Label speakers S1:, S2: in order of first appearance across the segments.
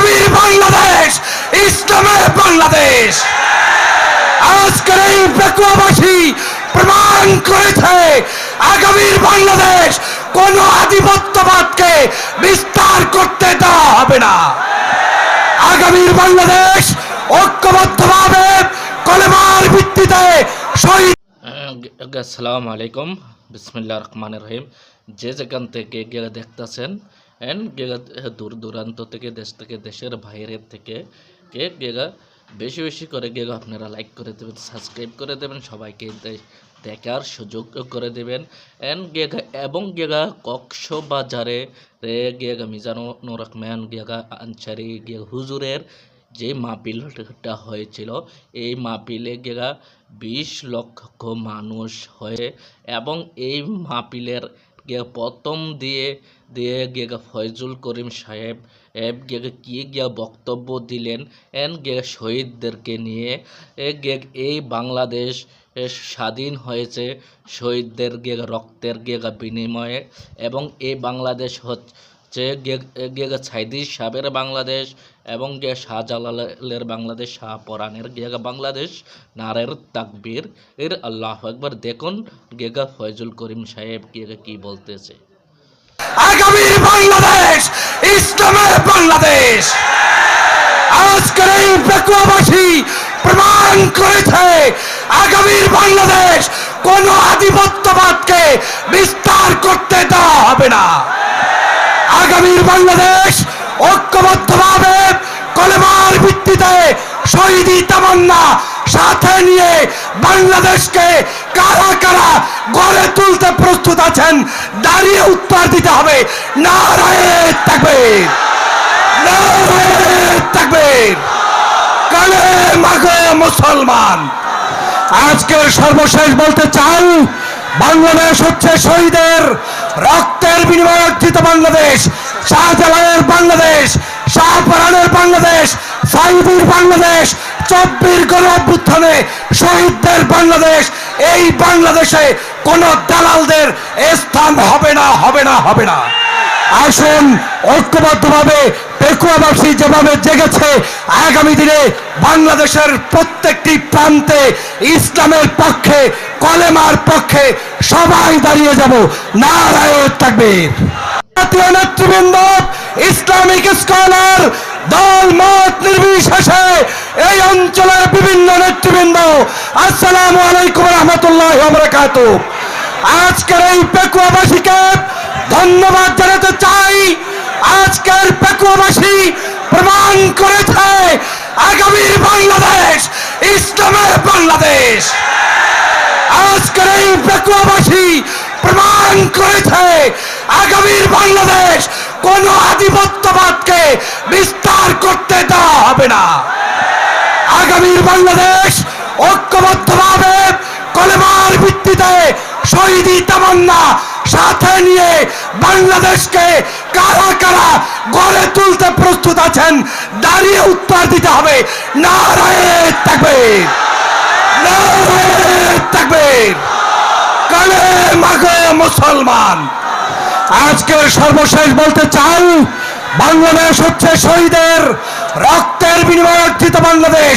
S1: আগামীর বাংলাদেশ ইসলামের বাংলাদেশ। আজকের এই পেকুয়াবাসী প্রমাণ করেছে আগামীর বাংলাদেশ কোন আধিপত্যবাদকে বিস্তার করতে দেওয়া হবে না। আগামীর বাংলাদেশ ঐক্যবদ্ধভাবে কলেমার ভিত্তিতে শহীদ।
S2: আসসালামু আলাইকুম, বিসমিল্লাহির রহমানির রহিম। যে যেখান থেকে গিয়ে দেখতেছেন দূর দূরান্ত থেকে দেশ থেকে দেশের বাইরের থেকে বেশি বেশি করে আপনারা লাইক করে দেবেন, সাবস্ক্রাইব করে দেবেন, সবাইকে দেখার সুযোগ করে দেবেন। এবং কক্সবাজারে মিজানুর রহমান আনসারি হুজুরের যে মাহফিলটা হয়েছিল, এই মাহফিলে 20 লক্ষ মানুষ হয়ে এবং এই মাহফিলের প্রথম দিয়ে ফয়জুল করিম সাহেব কি বক্তব্য দিলেন শহীদদেরকে নিয়ে। এই বাংলাদেশ স্বাধীন হয়েছে শহীদদের রক্তের বিনিময়ে, এবং এই বাংলাদেশ হচ্ছে সাইদি সাহেবের বাংলাদেশ এবং শাহজালালের বাংলাদেশ, শাহপরানের বাংলাদেশ। নারের তাকবীর, আল্লাহু আকবার। দেখুন ফয়জুল করিম সাহেব কি বলতেছে।
S1: আগামীর বাংলাদেশ ইসলামের বাংলাদেশ। আজকের এই পেকুয়াবাসী প্রমাণ করেছে আগামীর বাংলাদেশ কোন আধিপত্যবাদকে বিস্তার করতে দেওয়া হবে না। আগামীর বাংলাদেশ ঐক্যবদ্ধভাবে কলেমার ভিত্তিতে শহীদি তামান্না সাথে নিয়ে বাংলাদেশকে কারা কারা গড়ে তুলতে প্রস্তুত আছেন, দাঁড়িয়ে উত্তর দিতে হবে নারায়ে তাকবীর, নারায়ে তাকবীর, কালেমায়ে মুসলমান। আজকের সর্বশেষ বলতে চাই, বাংলাদেশ হচ্ছে শহীদের রক্তের বিনিময়ে অর্জিত বাংলাদেশ, শাহজালালের বাংলাদেশ, শাহপরানের বাংলাদেশ, সাইদির বাংলাদেশ, 24 গণঅভ্যুত্থানে শহীদদের বাংলাদেশ। এই বাংলাদেশে কোন দালালদের স্থান হবে না, হবে না, হবে না। আসুন ঐক্যবদ্ধভাবে পেকুয়াবাসী যেভাবে জেগেছে, আগামী দিনে বাংলাদেশের প্রত্যেকটি প্রান্তে ইসলামের পক্ষে, কলেমার পক্ষে সবাই দাঁড়িয়ে যাব। নারায়ে তাকবীর। জাতীয় নেতৃবৃন্দ, ইসলামিক স্কলার, দল মত নির্বিশেষে এই অঞ্চলের বিভিন্ন নেতৃবৃন্দ, আসসালামু আলাইকুম রহমতুল্লাহি ওয়া বারাকাতুহু। আজকের এই পেকুয়াবাসীকে ধন্যবাদ জানাতে চাই। আজকের পেকুয়াবাসী প্রমাণ করেছে আগামীর বাংলাদেশ ইসলামের বাংলাদেশ। আজকের এই পেকুয়াবাসী প্রমাণ করেছে আগামীর বাংলাদেশ কোন আধিপত্যবাদকে বিস্তার করতে দেওয়া হবে না। আগামীর বাংলাদেশ ঐক্যবদ্ধভাবে কলেমার ভিত্তিতে শহীদি তামান্না সাথে নিয়ে বাংলাদেশকে কারা কারা গড়ে তুলতে প্রস্তুত আছেন, দাঁড়িয়ে উত্তর দিতে হবে নারায়ে তাকবীর, নারায়ে তাকবীর, কালেমায়ে মুসলমান। আজকের সর্বশেষ বলতে চাই, বাংলাদেশ হচ্ছে শহীদের রক্তের বিনিময়ে অর্জিত বাংলাদেশ,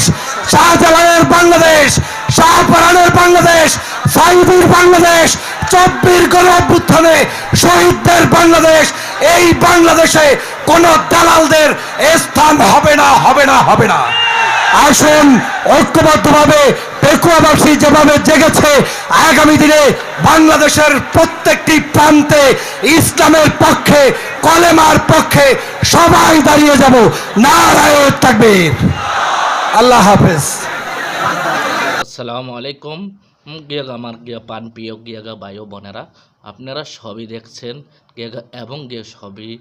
S1: শাহজালালের বাংলাদেশ, শাহপরানের বাংলাদেশ, সাইদির বাংলাদেশ, 24 গণঅভ্যুত্থানে শহীদদের বাংলাদেশ। এই বাংলাদেশে কোন দালালদের স্থান হবে না, হবে না, হবে না। আসুন ঐক্যবদ্ধভাবে পেকুয়াবাসী যেভাবে জেগেছে, আগামী দিনে বাংলাদেশের প্রত্যেকটি প্রান্তে ইসলামের পক্ষে, কলেমার পক্ষে সবাই দাঁড়িয়ে যাব। নারায়ে তাকবীর। আল্লাহ হাফেজ।
S2: আসসালামু আলাইকুম। আমার পান প্রিয় ভাই বোনেরা, আপনারা সবই দেখছেন এবং সবই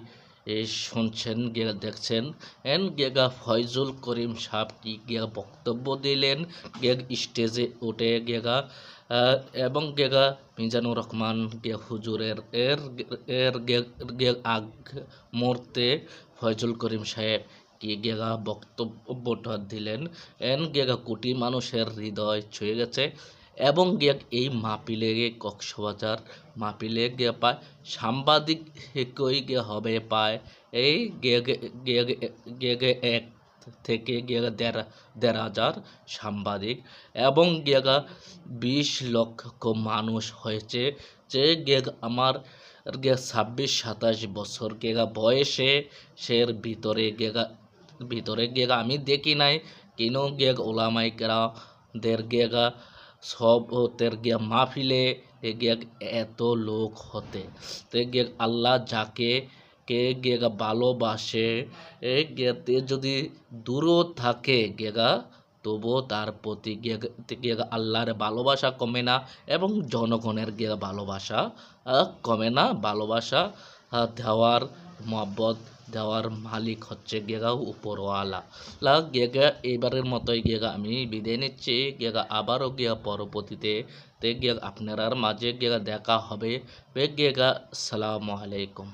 S2: শুনছেন, দেখছেন। ফয়জুল করিম সাহেব কি বক্তব্য দিলেন স্টেজে উঠে এবং মিজানুর রহমান হুজুরের আগ মুহূর্তে ফয়জুল করিম সাহেব কি বক্তব্যটা দিলেন। কোটি মানুষের হৃদয় ছুঁয়ে গেছে। এবং এই মাহফিলে কক্সবাজার মাহফিলে পায় সাংবাদিক হবে পায় এই গেগে এক থেকে দেড় হাজার সাংবাদিক এবং 20 লক্ষ মানুষ হয়েছে, যে আমার 26-27 বছর বয়সে সের ভিতরে আমি দেখি নাই কেন ওলামাইকেরা দের সব তের মাহফিলে এত লোক হতে। তে আল্লাহ যাকে ভালোবাসে তে যদি দূরও থাকে তবুও তার প্রতি আল্লাহর ভালোবাসা কমে না এবং জনগণের ভালোবাসা কমে না। ভালোবাসা দেওয়ার মহব্বত দেওয়ার মালিক হচ্ছে উপরওয়ালা। এবারের মতোই আমি বিদায় নিচ্ছি। আবারও পরবর্তীতে আপনার মাঝে দেখা হবে। আসসালামু আলাইকুম।